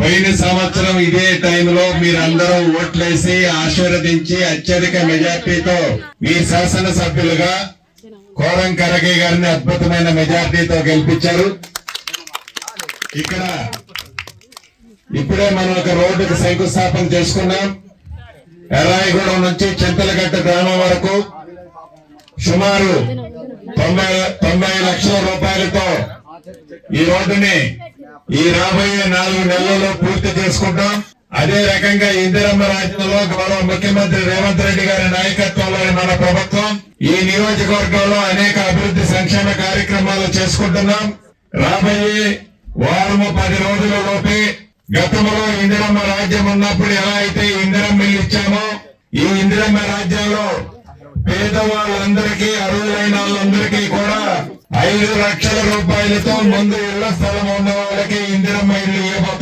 పోయిన సంవత్సరం ఇదే టైంలో మీరందరూ ఓట్లేసి ఆశీర్వదించి అత్యధిక మెజార్టీతో మీ శాసనసభ్యులుగా కోరం కరగే గారిని అద్భుతమైన మెజార్టీతో గెలిపించారు. ఇక్కడ ఇప్పుడే మనం ఒక రోడ్డుకు శంకుస్థాపన చేసుకున్నాం. ఎర్రాయిగూడెం నుంచి చింతలగట్ట గ్రామం వరకు సుమారు 90 లక్షల రూపాయలతో ఈ రోడ్డుని ఈ రాబోయే 4 నెలల్లో పూర్తి చేసుకుంటాం. అదే రకంగా ఇందిరమ్మ రాజ్యంలో గౌరవ ముఖ్యమంత్రి రేవంత్ రెడ్డి గారి నాయకత్వంలోని మన ప్రభుత్వం ఈ నియోజకవర్గంలో అనేక అభివృద్ధి సంక్షేమ కార్యక్రమాలు చేసుకుంటున్నాం. రాబోయే వారం 10 రోజుల లోపే గతంలో ఇందిరమ్మ రాజ్యం ఉన్నప్పుడు ఎలా అయితే ఇందిరమ్మ ఇల్లు ఇచ్చామో ఈ ఇందిరమ్మ రాజ్యంలో పేదవాళ్ళందరికీ అర్హులైన వాళ్ళందరికీ కూడా 5 లక్షల రూపాయలతో ముందు ఇళ్ల స్థలం ఉన్న వాళ్ళకి ఇందిరమ్మ ఇల్లు ఇవ్వబోతున్నాం.